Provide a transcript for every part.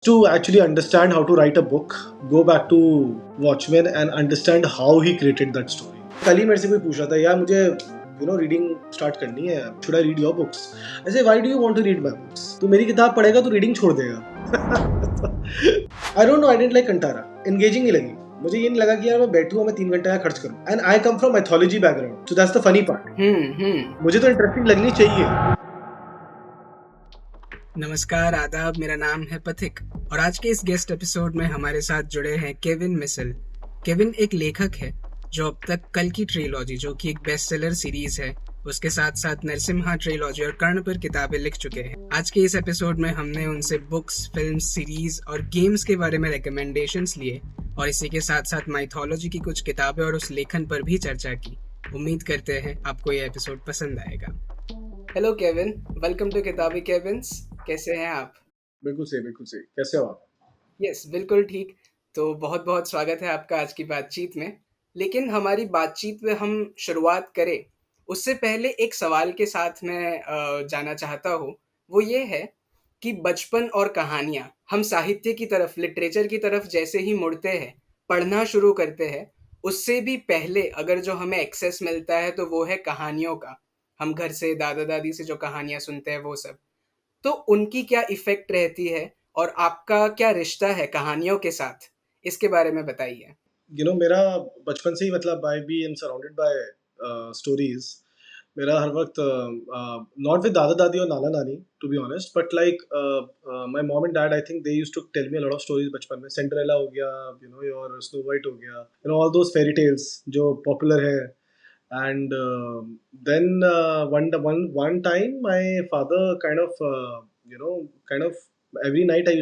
To actually understand how to write a book, go back to Watchmen and understand how he created that story. कल ही मेरे से कोई पूछ रहा था यार मुझे रीडिंग स्टार्ट करनी है, should I read your books? ऐसे why do you want to read my books? तू मेरी किताब पढ़ेगा तो रीडिंग छोड़ देगा। I don't know, I didn't like Kantara, engaging नहीं लगी मुझे। ये नहीं लगा कि यार मैं बैठूं मैं 3 घंटे खर्च करूं। And I come from mythology background, so that's the funny part. मुझे तो इंटरेस्टिंग लगनी चाहिए। नमस्कार, आदाब। मेरा नाम है पथिक और आज के इस गेस्ट एपिसोड में हमारे साथ जुड़े हैं केविन मिसल। केविन एक लेखक है जो अब तक कल की ट्रिलॉजी, जो कि एक बेस्ट सेलर सीरीज है, उसके साथ साथ नरसिम्हा ट्रिलॉजी और कर्ण पर किताबें लिख चुके हैं। आज के इस एपिसोड में हमने उनसे बुक्स, फिल्म, सीरीज और गेम्स के बारे में रिकमेंडेशंस लिए और इसी के साथ साथ माइथोलॉजी की कुछ किताबें और उस लेखन पर भी चर्चा की। उम्मीद करते हैं आपको ये एपिसोड पसंद आएगा। हेलो केविन, वेलकम टू किताबी केविन्स। कैसे हैं आप? बिल्कुल सही। कैसे हो आप? यस, बिल्कुल ठीक। तो बहुत बहुत स्वागत है आपका आज की बातचीत में। लेकिन हमारी बातचीत में हम शुरुआत करें उससे पहले एक सवाल के साथ मैं जाना चाहता हूँ। वो ये है कि बचपन और कहानियाँ, हम साहित्य की तरफ, लिटरेचर की तरफ जैसे ही मुड़ते हैं, पढ़ना शुरू करते हैं, उससे भी पहले अगर जो हमें एक्सेस मिलता है तो वो है कहानियों का। हम घर से दादा दादी से जो कहानियाँ सुनते हैं वो सब, तो उनकी क्या इफ़ेक्ट रहती है और आपका क्या रिश्ता है कहानियों के साथ? इसके बारे में बताइए। मेरा बचपन से ही मतलब I be am surrounded by stories. मेरा हर वक्त नॉट विद दादा दादी और नाना नानी to be honest, but like my mom and dad, I think they used to tell me a lot of stories बचपन में। सिंड्रेला हो गया, और स्नो वाइट हो गया, ऑल दोस फेरी टेल्स जो पॉपुलर है। And then one time my father kind of every night I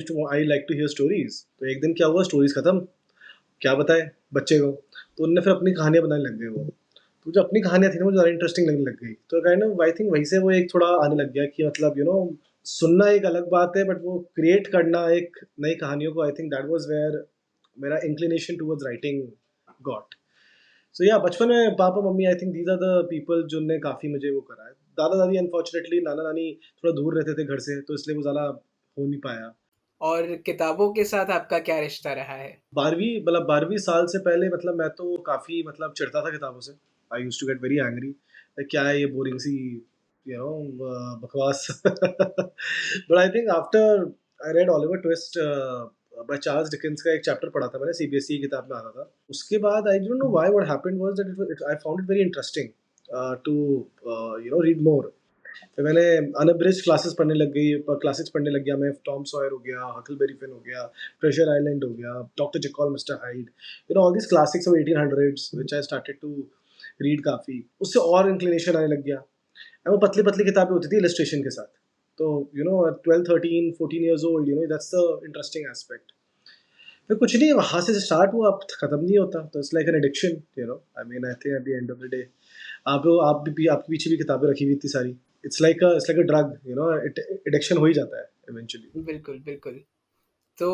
like to hear stories. तो एक दिन क्या हुआ, स्टोरीज खत्म, क्या बताए बच्चे को। तो उनने फिर अपनी कहानियां बनाने लग गए वो। तो जो अपनी कहानियां थी ना मुझे ज़्यादा इंटरेस्टिंग लगने लग गई। तो काइंड ऑफ आई थिंक वहीं से वो एक थोड़ा आने लग गया कि मतलब सुनना एक अलग बात है, बट वो क्रिएट करना एक नई कहानियों को, I think that was where मेरा inclination towards writing got. So yeah बचपन में पापा मम्मी, I think these are the people जिनने काफ़ी मुझे वो करा है। दादा दादी अनफॉर्चुनेटली, नाना नानी थोड़ा दूर रहते थे घर से, तो इसलिए वो ज़्यादा हो नहीं पाया। और किताबों के साथ आपका क्या रिश्ता रहा है? 12वीं साल से पहले मतलब मैं तो काफ़ी मतलब चिढ़ता था किताबों से। I used to get very angry, क्या है ये बोरिंग सी बकवास। But I think after I read Oliver Twist by Charles Dickens का एक चैप्टर पढ़ा था मैंने, सीबीएसई की किताब में आता था। उसके बाद I don't know why, what happened was that I found it very interesting to read more. फिर मैंने अनअब्रिज्ड क्लासेस पढ़ने लग गया मैं। टॉम सॉयर हो गया, हकलबेरी फिन हो गया, ट्रेजर आइलैंड हो गया, doctor Jekyll mister Hyde, all this classics of 1800s which I started to read काफ़ी। उससे और इंक्लिनेशन आने लग गया। वो पतली पतली किताबें होती थी इलस्ट्रेशन के साथ। तो 12, 13, 14 years old, that's the interesting aspect. फिर कुछ नहीं, वहाँ से स्टार्ट हुआ, अब खत्म नहीं होता। तो it's like an addiction, I mean I think eight the end of the day आप भी आपके पीछे भी किताबें रखी हुई इतनी सारी। It's like a drug, addiction हो ही जाता है इवेंचुअली। बिल्कुल, बिल्कुल। तो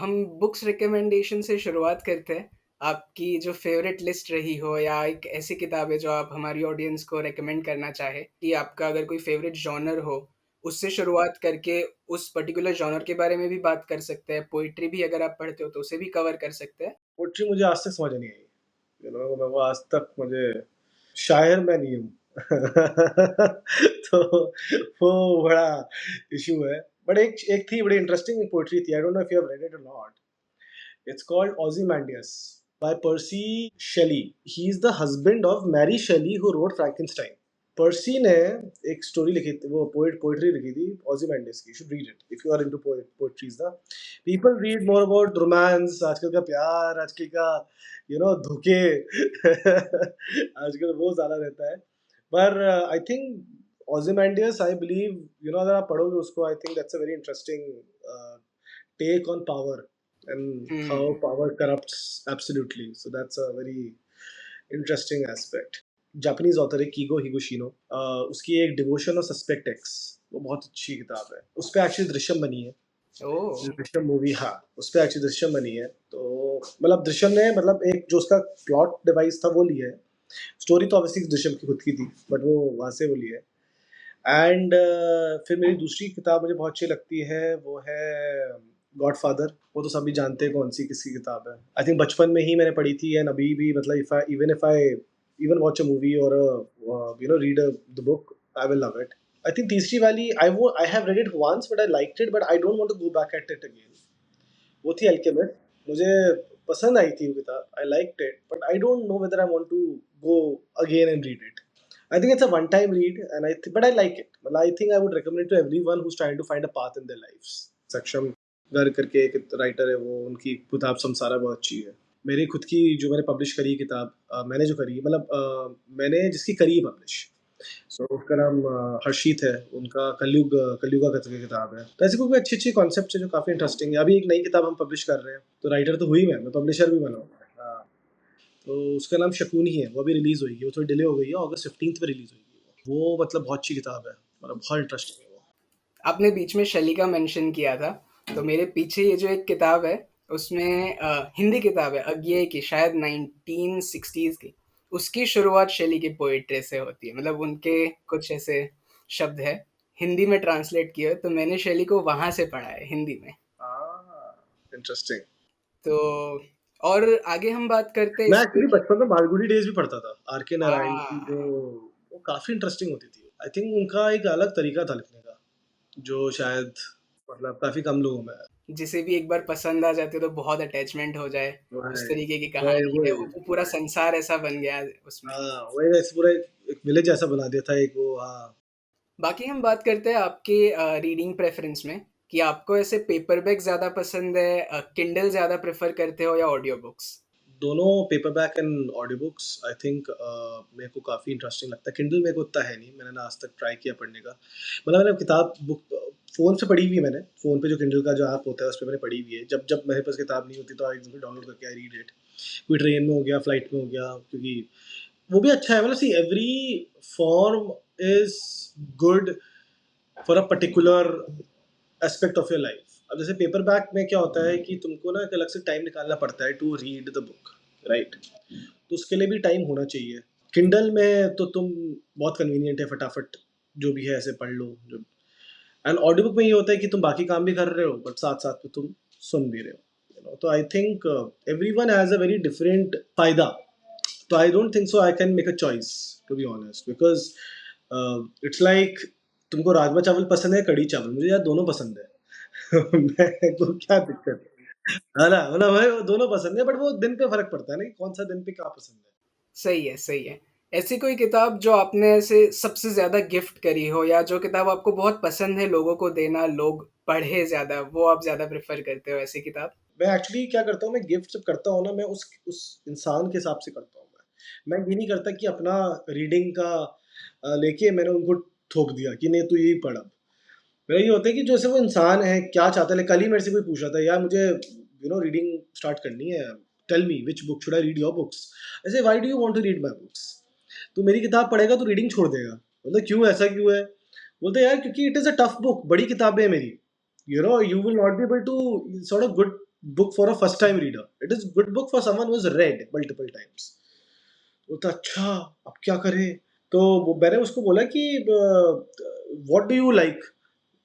हम बुक्स रिकमेंडेशन से शुरुआत करते हैं। आपकी जो फ़ेवरेट लिस्ट रही हो या एक ऐसी किताब है जो आप हमारी ऑडियंस को रिकमेंड करना चाहें, कि आपका अगर कोई फ़ेवरेट जॉनर हो, उससे शुरुआत करके उस पर्टिकुलर जॉनर के बारे में भी बात कर सकते हैं। पोएट्री भी अगर आप पढ़ते हो तो उसे भी कवर कर सकते हैं। पोट्री मुझे आज तक समझ नहीं आई। मैं वो आज तक मुझे, शायर मैं नहीं हूँ। तो वो बड़ा इशू है। बट एक एक थी बड़ी इंटरेस्टिंग पोएट्री थी, आई don't know if you have read it और not. It's called Ozymandias by Percy Shelley. He is the husband of Mary Shelley who wrote Frankenstein. पर्सी ने एक स्टोरी लिखी थी, वो पोएट्री लिखी थी ओzymandias की। Should read it if you are into poetries ना। People read more about romance, आजकल का प्यार, आजकल का धोखे। आजकल वो ज्यादा रहता है। पर आई थिंक ओzymandias, आई बिलीव, अगर आप पढ़ोगे उसको, आई think that's a very interesting take on power and how hmm. power corrupts absolutely. So that's a very interesting aspect. Japanese author है कीगो हिगोशिनो। उसकी एक डिवोशन और सस्पेक्ट एक्स, वो बहुत अच्छी किताब है। उस पे एक्चुअली दृश्यम बनी है। ओह! दृश्यम मूवी, हाँ, उस पे एक्चुअली दृश्यम बनी है। तो मतलब दृश्यम ने मतलब एक जो उसका प्लॉट डिवाइस था वो लिया है। स्टोरी तो ऑब्वियसली दृश्यम की खुद की थी, बट वो वहाँ से वो लिया है। एंड फिर मेरी दूसरी किताब मुझे बहुत अच्छी लगती है, वो है गॉडफादर, वो तो सभी जानते हैं कौन सी किसकी किताब है। आई थिंक बचपन में ही मैंने पढ़ी थी एंड अभी भी मतलब if I even watch a movie और read the book, I will love it. I think तीसरी वाली I have read it once but I liked it, but I don't want to go back at it again. वो थी Alchemist. मुझे पसंद आई थी वो किताब, I liked it, but I don't know whether I want to go again and read it. I think it's a one-time read, and but I like it. Well, I think I would recommend it to everyone who's trying to find a path in their lives. सक्षम गर्ग करके एक writer है, वो उनकी किताब संसारा बहुत अच्छी है। मेरी खुद की जो मैंने पब्लिश करी किताब, मैंने जो करी मतलब मैंने जिसकी करी पब्लिश, सो उसका नाम हर्षित है। उनका कलयुगा करके किताब है। तो ऐसी कोई अच्छी अच्छी कॉन्सेप्ट है जो काफ़ी इंटरेस्टिंग है। अभी एक नई किताब हम पब्लिश कर रहे हैं, तो राइटर तो हुई मैं पब्लिशर भी बना हूँ। हाँ, तो उसका नाम शकून ही है। वो अभी रिलीज़ हुई है, वो थोड़ी डिले हो गई है, अगस्त 15 पे रिलीज़ हुई है वो। मतलब बहुत अच्छी किताब है, मतलब बहुत इंटरेस्टिंग है वो। आपने बीच में शैली का मेंशन किया था, तो मेरे पीछे ये जो एक किताब है, उसमें हिंदी किताब है अज्ञेय की, शायद 1960s की। उसकी शुरुआत शैली की पोएट्री से होती है, मतलब उनके कुछ ऐसे शब्द है, हिंदी में ट्रांसलेट किए, तो मैंने शैली को वहाँ से पढ़ा है हिंदी में। इंटरेस्टिंग। तो और आगे हम बात करते हैं मैं इस पे एक्चुअली कि बचपन में मालगुडी डेज भी पढ़ता था, आर के नारायण की, जो हाँ, वो काफ़ी इंटरेस्टिंग होती थी। आई थिंक उनका एक अलग तरीका था लिखने का, जो शायद मतलब काफ़ी कम लोगों में है। जिसे भी एक बार पसंद आ जाती है तो बहुत अटैचमेंट हो जाए, उस वही तरीके की वही कहानी है, वही वो पूरा वही। संसार ऐसा बन गया है उसमें। हाँ, वही वैसे पूरा एक विलेज जैसा बना दिया था एक वो। हाँ, बाकी हम बात करते हैं आपके रीडिंग प्रेफरेंस में, कि आपको ऐसे पेपरबैक ज़्यादा पसंद है, किंडल ज़्यादा प्रेफर करते हो या ऑडियो बुक्स? दोनों paperback and audio books I think मेरे को काफ़ी इंटरेस्टिंग लगता है। किंडल मेरे को उतना है नहीं, मैंने ना आज तक ट्राई किया पढ़ने का। मतलब मैंने किताब बुक फ़ोन से पढ़ी हुई है मैंने, फ़ोन पे जो किंडल का जो ऐप होता है उस पे मैंने पढ़ी हुई है। जब जब मेरे पास किताब नहीं होती तो आई उनको डाउनलोड करके आई रीड इट। कोई ट्रेन में हो गया, फ्लाइट में हो गया, क्योंकि वो भी अच्छा है। मतलब see every form is good for a particular aspect of your life. अब जैसे पेपर बैक में क्या होता है कि तुमको ना एक अलग से टाइम निकालना पड़ता है to read the book, right? तो उसके लिए भी टाइम होना चाहिए। किंडल में तो तुम बहुत कन्वीनियंट है, फटाफट जो भी है ऐसे पढ़ लो। जो एंड ऑडियो बुक में ये होता है कि तुम बाकी काम भी कर रहे हो बट साथ साथ में तुम सुन भी रहे हो, तो I think every one has a very different फायदा। तो I don't think so I can make a choice, to be honest, because it's like तुमको राजमा चावल पसंद है, कढ़ी चावल, मुझे यार दोनों पसंद है। मेरे को क्या दिक्कत है ना? मतलब भाई वो दोनों पसंद है, बट वो दिन पे फर्क पड़ता है ना कि कौन सा दिन पे क्या पसंद है। सही है, सही है। ऐसी कोई किताब जो आपने ऐसे सबसे ज़्यादा गिफ्ट करी हो, या जो किताब आपको बहुत पसंद है लोगों को देना, लोग पढ़े ज़्यादा, वो आप ज़्यादा प्रेफ़र करते हो ऐसी किताब? मैं एक्चुअली क्या करता हूँ, मैं गिफ्ट जब करता हूँ ना, मैं उस इंसान के हिसाब से करता हूँ। मैं ये नहीं करता कि अपना रीडिंग का लेके मैंने उनको थोप दिया कि नहीं तू यही पढ़ अब। मेरा ये होता है कि जैसे वो इंसान है क्या चाहता है। कल ही मेरे से कोई पूछा था, यार मुझे रीडिंग स्टार्ट करनी है, tell me which book should I read your books. ऐसे why do you want to read my books? तू मेरी किताब पढ़ेगा तो रीडिंग छोड़ देगा? मतलब क्यों, ऐसा क्यों है? बोलते यार क्योंकि it is a tough book, बड़ी किताबें हैं मेरी, you will not be able to sort of good book for a first time reader. It is good book for someone who has read multiple times. तो अच्छा, अब क्या करें? तो मैंने उसको बोला कि what do you like,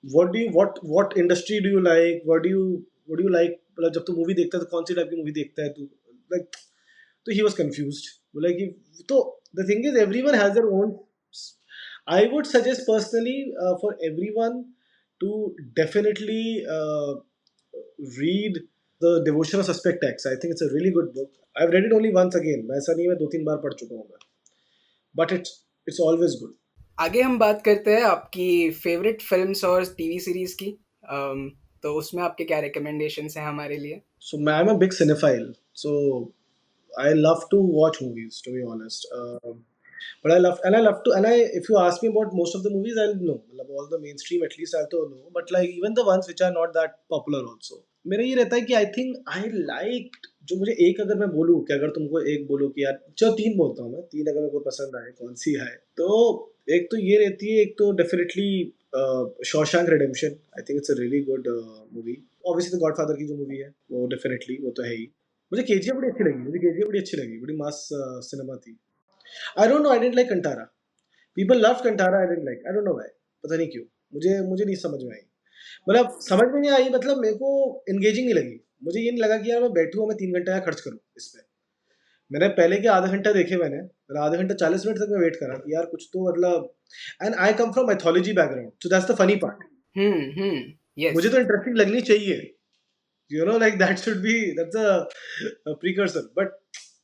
what industry do you like, what do you like, मतलब जब तू मूवी देखता है तो कौन सी टाइप की मूवी देखता है तू, लाइक। तो ही वाज कंफ्यूज्ड, बोला कि तो the thing is everyone has their own. I would suggest personally for everyone to definitely read The Devotion of Suspect X. I think it's a really good book. I've read it only once again. ऐसा नहीं है, मैं 2-3 बार पढ़ चुका हूँ मैं. But it's always good. आगे हम बात करते हैं आपकी फ़ेवरेट फ़िल्म्स और टीवी सीरीज़ की। तो उसमें आपके क्या रिकमेंडेशंस हैं हमारे लिए? So I'm a big cinephile. So I love to watch movies, to be honest. But I love to, and if you ask me about most of the movies, I'll know. मतलब all the mainstream at least I'll to know. But like even the ones which are not that popular also. मेरा ये रहता है कि I think I liked, जो मुझे एक अगर मैं बोलूँ कि अगर तुमको एक बोलो कि यार, चलो 3 बोलता हूँ मैं, 3 अगर मेरे को पसंद आए, कौन सी है? तो एक तो ये रहती है, एक तो definitely Shawshank redemption. I think it's a really good movie. Obviously the godfather की जो मूवी है वो डेफिनेटली, वो तो है ही। मुझे केजीएफ बड़ी अच्छी लगी, मुझे केजीएफ बड़ी अच्छी लगी, बड़ी मास सिनेमा थी। आई don't know, I didn't like Kantara. People loved Kantara, I didn't like, I don't know why, पता नहीं क्यों, मुझे मुझे नहीं समझ में आई। मतलब समझ में नहीं आई, मतलब मेरे को एंगेजिंग नहीं लगी। मुझे ये नहीं लगा कि यार मैं बैठूँ, मैं 3 घंटे का खर्च करूँ इस पे। मैंने पहले के आधा घंटा देखे मैंने, और आधा घंटा 40 मिनट तक मैं वेट करा कि यार कुछ तो मतलब, and I come from mythology background, so that's the funny part. Yes. मुझे तो इंटरेस्टिंग लगनी चाहिए, you know, like that should be, that's a precursor, but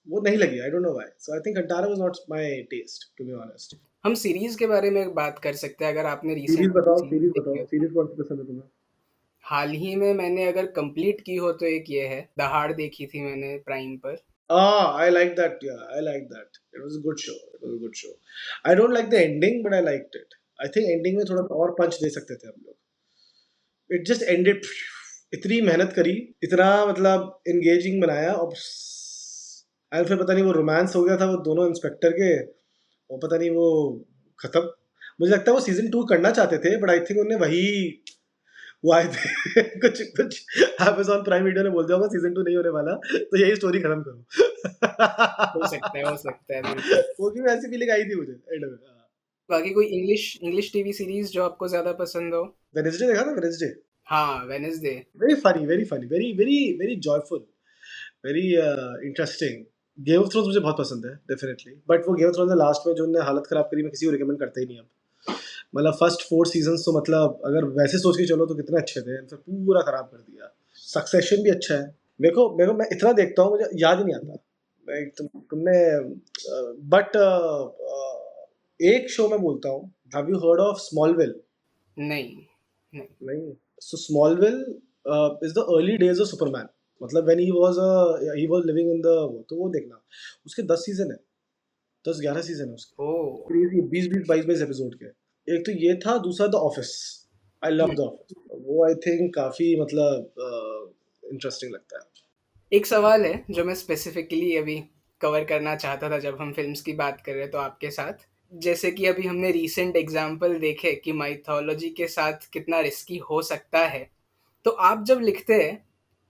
वो नहीं लगी, I don't know why. So I think Antara was not my taste, to be honest. हम series के बारे में बात कर सकते हैं, अगर आपने सीरीज रिसेंट बताओ, सीरीज़ सीरीज देखी बताओ, हो तो। सीरीज कौन सी पसंद है तुम्हें? हाल ही में मैंने अगर कंप्लीट की हो तो एक ये है, दहाड़ देखी थी मैंने प्राइम पर। I like that. Yeah, I like that. It was a good show. It was a good show. I don't like the ending, but I liked it. I think ending में थोड़ा सा और पंच दे सकते थे हम लोग. It just ended. इतनी मेहनत करी, इतना मतलब engaging बनाया, और फिर पता नहीं वो रोमांस हो गया था वो दोनों इंस्पेक्टर के, और पता नहीं वो खत्म। मुझे लगता है वो सीजन 2 करना चाहते थे, बट आई थिंक उन्हें वही वो आए थे कुछ कुछ Amazon प्राइम वीडियो ने बोल दिया होगा सीजन 2 नहीं होने वाला, तो यही स्टोरी खत्म हो करो। सकता है, बिल्कुल। वो भी वैसी फीलिंग आई थी मुझे एंड में। बाकी कोई इंग्लिश इंग्लिश टीवी सीरीज़ जो आपको ज़्यादा पसंद हो? वेडनेसडे देखा था, वेडनेसडे। हाँ, Wednesday. Very funny, very funny, very very very joyful, very interesting. Game of thrones मुझे बहुत पसंद है डेफिनेटली, बट वो गेम ऑफ थ्रोन्स ने लास्ट में जो उन्होंने हालत खराब करी, मैं किसी को रिकमेंड करता ही नहीं अब। मतलब फर्स्ट 4 सीजन्स तो मतलब अगर वैसे सोच के चलो तो कितने अच्छे थे, फिर पूरा खराब कर दिया। सक्सेशन भी अच्छा है। मेरे को मैं इतना देखता हूँ, मुझे याद ही नहीं आता। तुमने बट एक शो मैं बोलता हूँ, have you heard of Smallville? नहीं, नहीं। नहीं। So Smallville is the early days of Superman, मतलब when he was living in the, तो वो देखना। उसके 10 सीजन है, 10-11 सीजन है उसके। ओह! क्रेजी, 20-20 22-22 एपिसोड के। एक तो ये था, दूसरा the office. I love hmm. The office, वो आई थिंक काफी मतलब इंटरेस्टिंग लगता है। एक सवाल है जो मैं स्पेसिफिकली अभी कवर करना चाहता था जब हम फ़िल्म्स की बात कर रहे हैं तो आपके साथ। जैसे कि अभी हमने रीसेंट एग्ज़ाम्पल देखे कि माइथोलॉजी के साथ कितना रिस्की हो सकता है। तो आप जब लिखते हैं,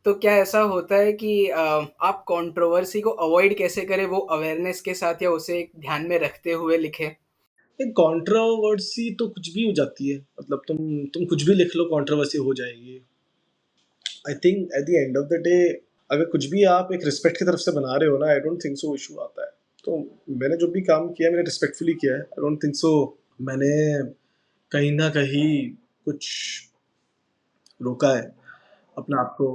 तो क्या ऐसा होता है कि आप कंट्रोवर्सी को अवॉइड कैसे करें, वो अवेयरनेस के साथ या उसे एक ध्यान में रखते हुए लिखें? एक कंट्रोवर्सी तो कुछ भी हो जाती है, मतलब तुम कुछ भी लिख लो, कंट्रोवर्सी हो जाएगी। I think eight the end of the day, अगर कुछ भी आप एक रिस्पेक्ट की तरफ से बना रहे हो ना, आई डोंट थिंक सो इशू आता है। तो मैंने जो भी काम किया मैंने रिस्पेक्टफुली किया है, आई डोंट थिंक सो मैंने कहीं ना कहीं कुछ रोका है अपने आप को।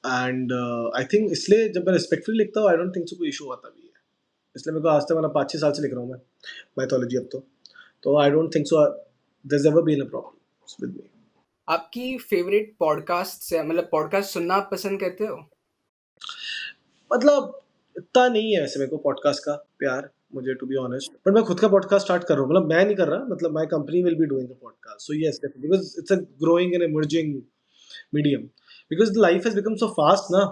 एंड आई थिंक इसलिए जब मैं रिस्पेक्टफुली लिखता हूँ, आई डोंट थिंक सो कोई इशू आता भी है। इसलिए मेरे को आज तक, मतलब 5-6 साल से लिख रहा हूँ मैं माइथोलॉजी अब तो I don't think so there ever been a problem with me. आपकी फ़ेवरेट पॉडकास्ट है, मतलब पॉडकास्ट सुनना आप पसंद करते हो? मतलब इतना नहीं है वैसे मेरे को पॉडकास्ट का प्यार, मुझे टू बी ऑनेस्ट, बट मैं खुद का पॉडकास्ट स्टार्ट कर रहा हूँ। मतलब मैं नहीं कर रहा, मतलब my company will be doing a podcast, so yes, because it's a growing and emerging medium, because the life has become so fast ना।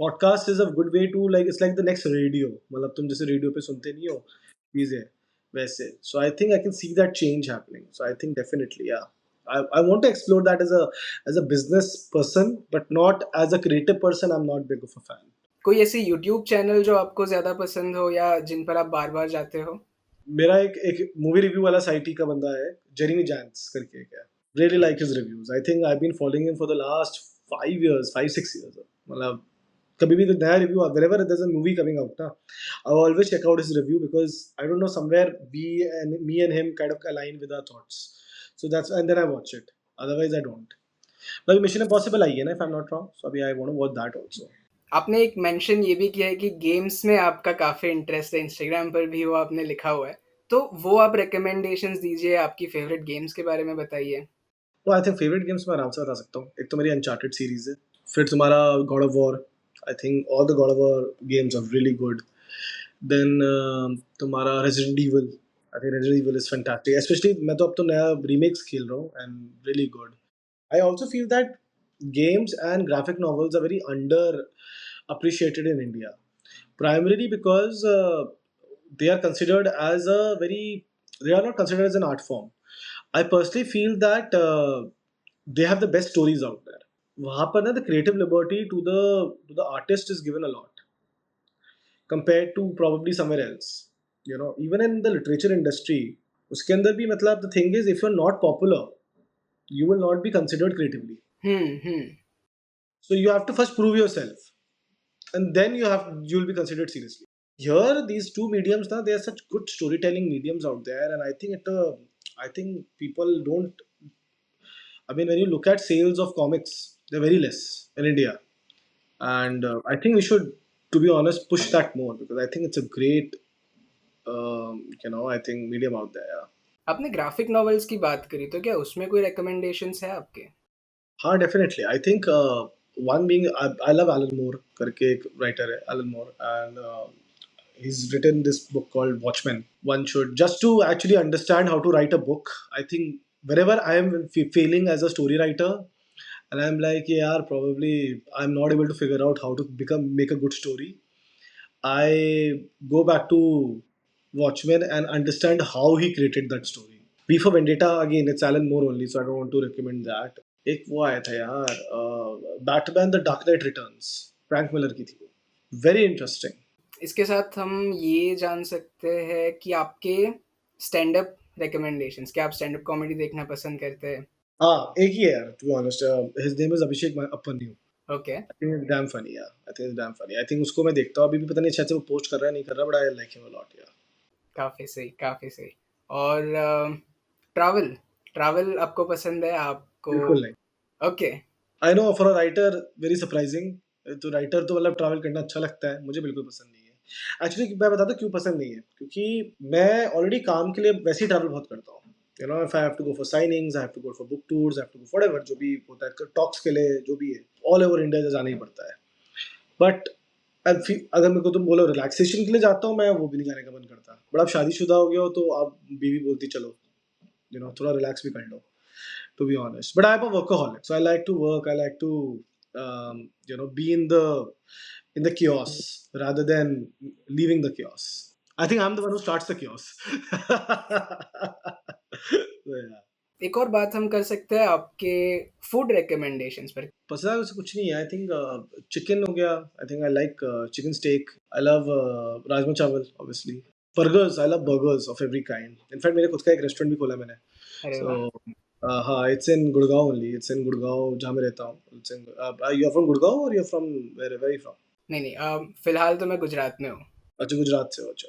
Podcast is a good way to, like it's like the next radio, मतलब तुम जैसे radio पे सुनते नहीं हो चीजें वैसे। So I think I can see that change happening, so I think definitely yeah, I want to explore that as a business person, but not as a creative person. I'm not big of a fan. कोई ऐसे YouTube channel जो आपको ज़्यादा पसंद हो या जिन पर आप बार-बार जाते हो? मेरा एक मूवी रिव्यू वाला साइट ही का बंदा है, जेरेमी जैंस करके एक है। Really like his reviews, I think I been following him for the last 5 years, 5-6 years। मतलब कभी भी कोई नया review, whenever there's a movie coming out ना, I always check out his review, because I don't know, somewhere me and him kind of align with our thoughts, so that's, and then I watch it, otherwise I don't। अभी mission impossible आई है ना, if I am not wrong, so अभी I want to watch that also. आपने एक mention ये भी किया है कि गेम्स में आपका काफ़ी इंटरेस्ट है, इंस्टाग्राम पर भी वो आपने लिखा हुआ है। तो वो आप रिकमेंडेशंस दीजिए, आपकी फ़ेवरेट गेम्स के बारे में बताइए। तो आई थिंक फेवरेट गेम्स मैं आराम से बता सकता हूँ। एक तो मेरी अनचार्टेड सीरीज है, फिर तुम्हारा God of War. I think all the God of War games are really good. Then तुम्हारा Resident Evil, I think Resident Evil is fantastic, specially मैं तो अब तो नया रीमेक्स खेल रहा हूँ, and really good. I also feel that games and graphic novels are very under appreciated in India, primarily because they are considered as a very, they are not considered as an art form. I personally feel that they have the best stories out there. वहाँ पर ना the creative liberty to the artist is given a lot compared to probably somewhere else. You know, even in the literature industry, उसके अंदर भी मतलब the thing is, if you're not popular, you will not be considered creatively. Hmm. So you have to first prove yourself, and then you'll be considered seriously. Here, these two mediums now, they are such good storytelling mediums out there, and I think people don't. I mean, when you look at sales of comics, they're very less in India, and I think we should, to be honest, push that more because I think it's a great, I think medium out there. Yeah. आपने graphic novels की बात करी, तो क्या उसमें कोई recommendations है आपके? हाँ, definitely. I think one being I love Alan Moore करके एक writer है Alan Moore and he's written this book called Watchmen. One should just to actually understand how to write a book. I think wherever I am failing as a story writer and I'm like yeah probably I'm not able to figure out how to make a good story. I go back to Watchmen and understand how he created that story. V for Vendetta again, it's Alan Moore only, so I don't want to recommend that. एक वो आया था यार Batman the dark night returns Frank Miller की थी वो very interesting. इसके साथ हम ये जान सकते हैं कि आपके स्टैंड अप रिकमेंडेशंस, क्या आप स्टैंड अप कॉमेडी देखना पसंद करते हैं? हाँ एक ही है यार to be honest his name is Abhishek Upmanyu. Okay, I think it's damn funny यार. I think it's damn funny. I think उसको मैं देखता हूँ अभी भी पता नहीं शायद से वो पोस्ट कर रहा है नहीं कर रहा but I like him a lot यार. काफ़ी सही, काफ़ी सही। और ट्रैवल ट्रैवल आपको पसंद है? आपको बिल्कुल नहीं. Okay, I know for a writer very surprising. तो राइटर तो मतलब ट्रैवल करना अच्छा लगता है मुझे बिल्कुल पसंद नहीं है एक्चुअली. मैं बताता हूँ क्यों पसंद नहीं है क्योंकि मैं ऑलरेडी काम के लिए वैसे ही ट्रैवल बहुत करता हूँ. You know if I have to go for signings I have to go for book tours I have to go whatever जो भी होता है टॉक्स के लिए जो भी है ऑल ओवर इंडिया जाना ही पड़ता है. बट अगर मेरे को तुम बोलो रिलैक्सेशन के लिए जाता हूँ मैं वो भी नहीं जाने का मन करता. बट अब शादीशुदा हो गया हो तो अब बीवी बोलती चलो थोड़ा रिलैक्स भी कर लो to be honest. But I'm a workaholic, so I like to work. I like to be in the chaos rather than leaving the chaos. I think I'm the one who starts the chaos. So, yeah. एक और बात हम कर सकते हैं आपके food recommendations पर। पसंद है वैसे कुछ नहीं है. आई थिंक चिकन हो गया. I think I like chicken steak. I love rajma chawal obviously. Burgers I love burgers of every kind. In fact मेरे खुद का एक रेस्टोरेंट भी खोला मैंने. अरे So वाह! हाँ, it's in Gurgaon only. It's in Gurgaon जहाँ मैं रहता हूँ. You are from Gurgaon or you're from where are you from? नहीं, नहीं, फ़िलहाल तो मैं गुजरात में हूँ। अच्छा गुजरात से हो. अच्छा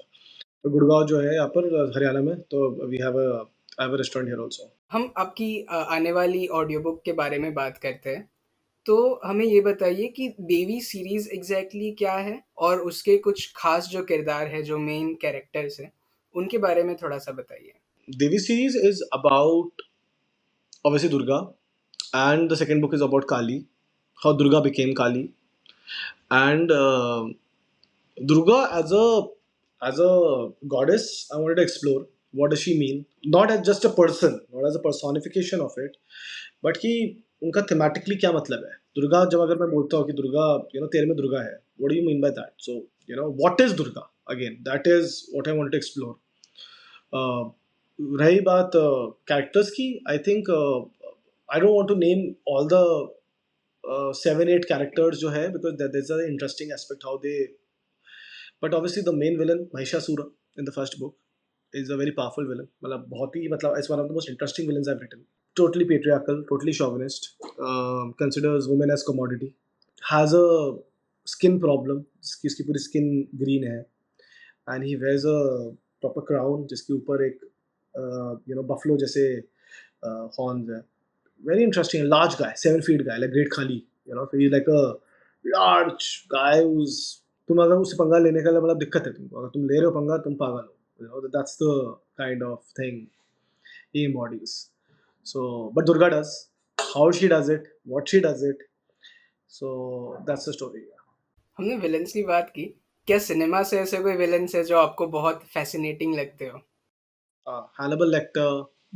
तो गुड़गांव जो है यहाँ पर हरियाणा में तो we have a I have a restaurant here also. हम आपकी आने वाली ऑडियो बुक के बारे में बात करते हैं। तो हमें ये बताइए कि देवी सीरीज़ एग्ज़ैक्टली क्या है? और उसके कुछ ख़ास जो किरदार हैं, जो मेन कैरेक्टर्स हैं, उनके बारे में थोड़ा-सा बताइए। Devi series is about obviously Durga, and the second book is about Kali, how Durga became Kali, and Durga as a goddess. I wanted to explore what does she mean, not as just a person, not as a personification of it, but कि उनका thematically क्या मतलब है. दुर्गा जब अगर मैं बोलता हूँ कि दुर्गा तेरे में दुर्गा है what do you mean by that. So what is Durga again that is what I want to explore. रही बात कैरेक्टर्स की I think I don't want to name all the 7-8 characters जो है because that is a interesting aspect how they. But obviously the main villain Mahishasura in the first book is a very powerful villain. मतलब बहुत ही मतलब it's one of the most interesting villains I've written. Totally patriarchal, totally chauvinist, considers women as commodity, has a skin problem, जिसकी पूरी skin green है, and he wears a proper crown जिसके ऊपर एक buffalo जैसे horns है. Very interesting, large guy, 7 feet guy, like Great Khali, so he's like a large guy who's तुम अगर उससे पंगा लेने का मतलब दिक्कत है तुमको. अगर तुम ले रहे हो पंगा तुम पागल हो. That's the kind of thing he embodies. So but Durga does how she does it, what she does it. So that's the story. हमने विलेन्स की बात की। क्या सिनेमा से ऐसे कोई विलेन्स हैं जो आपको बहुत फ़ैसिनेटिंग लगते हो? Hannibal Lecter,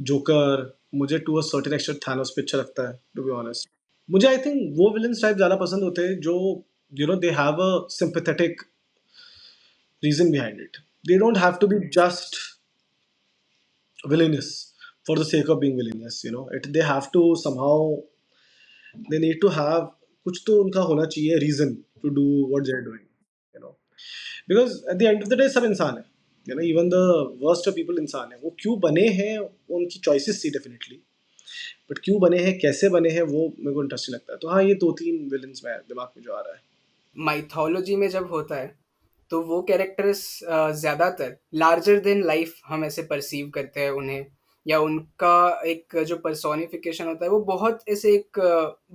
Joker, मुझे to a certain extent Thanos पे अच्छा लगता है टू बी ऑनेस्ट. मुझे आई थिंक वो विलन्स टाइप ज़्यादा पसंद होते हैं जो they have a sympathetic reason behind it. They don't have to be just villainous for the sake of being villainous. They have to somehow they need to have कुछ तो उनका होना चाहिए reason to do what they are doing. You know because at the end of the day सब इंसान है. Even the worst of people इंसान है. वो क्यों बने हैं उनकी चॉइसेस थी डेफिनेटली. बट क्यों बने हैं, कैसे बने हैं, वो मेरे को इंटरेस्टिंग लगता है। तो हाँ, ये 2-3 विलन्स में दिमाग में जो आ रहा है। माइथोलॉजी में जब होता है तो वो कैरेक्टर्स ज़्यादातर लार्जर देन लाइफ हम ऐसे परसीव करते हैं उन्हें, या उनका एक जो पर्सोनिफिकेशन होता है वो बहुत ऐसे एक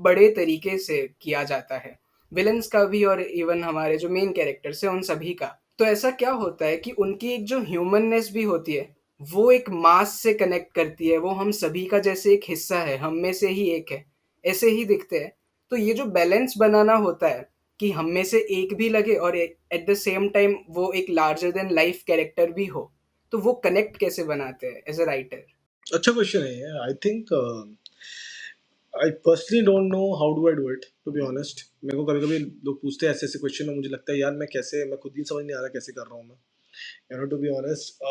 बड़े तरीके से किया जाता है, विलन्स का भी और इवन हमारे जो मेन कैरेक्टर्स हैं उन सभी का। तो ऐसा क्या होता है कि उनकी एक जो ह्यूमननेस भी होती है वो एक मास से कनेक्ट करती है, वो हम सभी का जैसे एक हिस्सा है, हम में से ही एक है, ऐसे ही दिखते हैं। तो ये जो बैलेंस बनाना होता है कि हम में से एक भी लगे और एट द सेम टाइम वो एक लार्जर देन लाइफ कैरेक्टर भी हो, तो वो कनेक्ट कैसे बनाते हैं एज अ राइटर? अच्छा क्वेश्चन है ये। I think I personally don't know how do I do it, to be honest. मेरे को कभी कभी लोग पूछते हैं ऐसे ऐसे क्वेश्चन और मुझे लगता है यार मैं खुद ही समझ नहीं आ रहा कैसे कर रहा हूँ मैं, to be honest.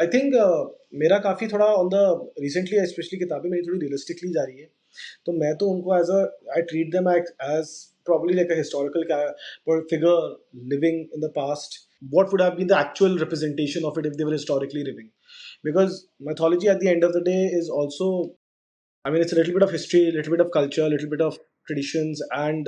I think मेरा काफ़ी थोड़ा ऑन द रिसेंटली स्पेशली किताबें मेरी थोड़ी रियलिस्टिकली जा रही है। तो मैं तो उनको as a I treat them as probably like a historical figure living in the past. What would have been the actual representation of it if they were historically living? Because mythology at the end of the day is also, I mean, it's a little bit of history, a little bit of culture, a little bit of traditions, and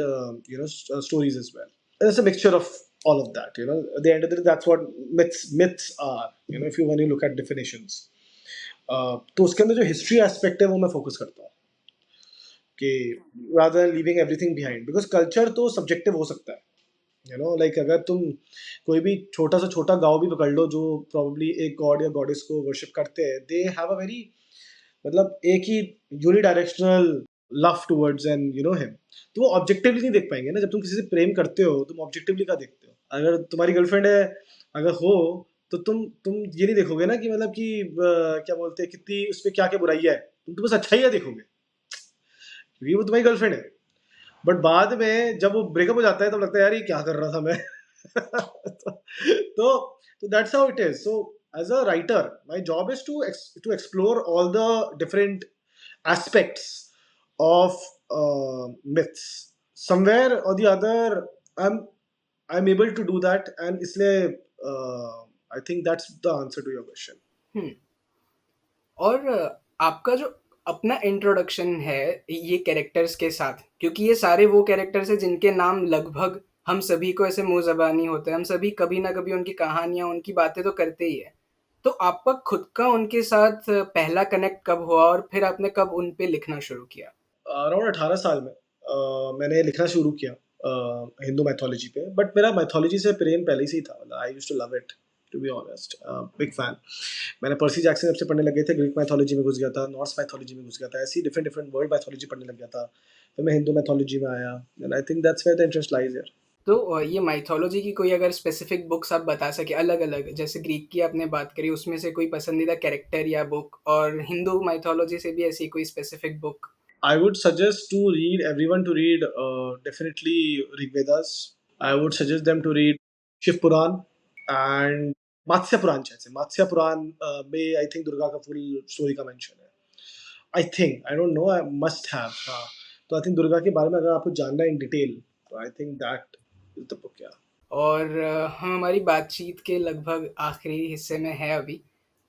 stories as well. And it's a mixture of all of that. At the end of the day, that's what myths are. If you when you look at definitions, तो उसके अंदर जो history aspect है वो मैं focus करता हूँ कि rather than leaving everything behind, because culture तो subjective हो सकता है, like अगर तुम कोई भी छोटा से छोटा गांव भी पकड़ लो जो probably एक गॉड या गॉडेस को वर्शिप करते हैं, they have a very, मतलब एक ही unidirectional love towards and him. तो वो ऑब्जेक्टिवली नहीं देख पाएंगे ना। जब तुम किसी से प्रेम करते हो तुम ऑब्जेक्टिवली का देखते हो। अगर तुम्हारी गर्लफ्रेंड है, अगर हो, तो तुम ये नहीं देखोगे ना कि मतलब कि क्या बोलते हैं, कितनी उसमें क्या क्या बुराई है, तुम तो बस अच्छाई देखोगे क्योंकि वो तुम्हारी गर्लफ्रेंड है। बट बाद में जब वो ब्रेकअप हो जाता है तब लगता है यार ये क्या कर रहा था मैं। तो that's how it is. So as a writer, my job is to explore all the different aspects of myths. Somewhere or the other, I'm I'm able to do that, and इसलिए I think that's the answer to your question. हम्म। और आपका जो अपना introduction है ये characters के साथ, क्योंकि ये सारे वो कैरेक्टर्स हैं जिनके नाम लगभग हम सभी को ऐसे मुंह ज़बानी होते हैं, हम सभी कभी ना कभी उनकी कहानियाँ, उनकी बातें तो करते ही है। तो आपका खुद का उनके साथ पहला कनेक्ट कब हुआ और फिर आपने कब उन पे लिखना शुरू किया? अराउंड 18 साल में मैंने लिखना शुरू किया हिंदू मैथोलॉजी पे। बट मेरा मैथोलॉजी से प्रेम पहले से ही था, मतलब I used to love it, to be honest, big fan. मैंने पर्सी जैक्सन जब से पढ़ने लगे थे, ग्रीक मैथोलॉजी में घुस गया था, नॉर्स मैथोलॉजी में घुस गया था, ऐसी डिफरेंट डिफरेंट वर्ल्ड मैथोलॉजी पढ़ने लग गया था। फिर मैं हिंदू मैथोलॉजी में आया, and I think that's where the interest lies here. तो ये माइथोलॉजी की कोई अगर स्पेसिफिक बुक्स आप बता सके, अलग अलग, जैसे ग्रीक की आपने बात करी, उसमें से कोई पसंदीदा कैरेक्टर या बुक, और हिंदू माइथोलॉजी से भी ऐसी कोई specific book? I would suggest to read everyone to read definitely Rig Vedas. I would suggest them to read Shiv Puran and Matsya Puran. शायद Matsya Puran में I think दुर्गा का full story का mention है। I think, I don't know, I must have। हाँ, तो I think Durga के बारे में अगर आपको जानना है in detail, तो I think that is the book, yeah। और हम हमारी बातचीत के लगभग आखिरी हिस्से में है अभी,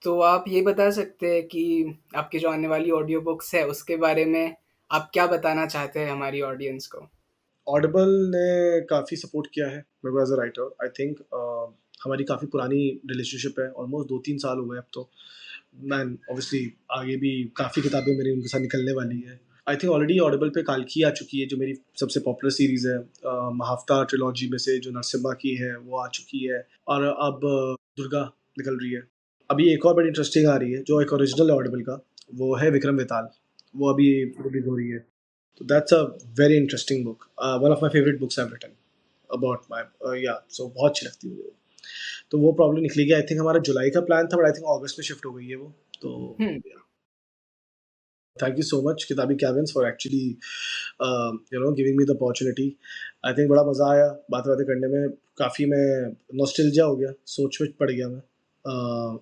तो आप ये बता सकते हैं कि आपकी जो आने वाली ऑडियो बुक्स है उसके बारे में आप क्या बताना चाहते हैं हमारी ऑडियंस को? ऑडिबल ने काफ़ी सपोर्ट किया है मेरे को as a writer. I think हमारी काफ़ी पुरानी रिलेशनशिप है, ऑलमोस्ट 2-3 साल हो गए अब तो। मैन ऑब्वियसली आगे भी काफ़ी किताबें मेरी उनके साथ निकलने वाली है। आई थिंक ऑलरेडी ऑडिबल पे काल्की आ चुकी है जो मेरी सबसे पॉपुलर सीरीज़ है। महाफ्ता ट्रिलॉजी में से जो नरसिम्हा की है वो आ चुकी है, और अब दुर्गा निकल रही है। अभी एक और बड़ी इंटरेस्टिंग आ रही है जो एक ओरिजिनल है ऑडिबल का, वो है विक्रम वेताल, वो अभी रिलीज हो रही है। So that's a very interesting book. One of my favorite books I've written about my yeah. So बहुत अच्छी लगती है मुझे वो। तो वो प्रॉब्लम निकलेगी। आई थिंक हमारा जुलाई का प्लान था, बट आई थिंक अगस्त में शिफ्ट हो गई है वो। तो हम्म। थैंक यू सो मच किताबी cabins for actually giving me the opportunity. I think बड़ा मज़ा आया बातें बातें करने में। काफ़ी मैं नॉस्टैल्जिया हो गया, सोच में पड़ गया मैं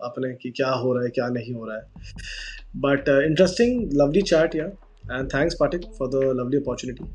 अपने कि क्या हो रहा है क्या नहीं हो रहा है। बट इंटरेस्टिंग लवली चैट या, and thanks Patik for the lovely opportunity।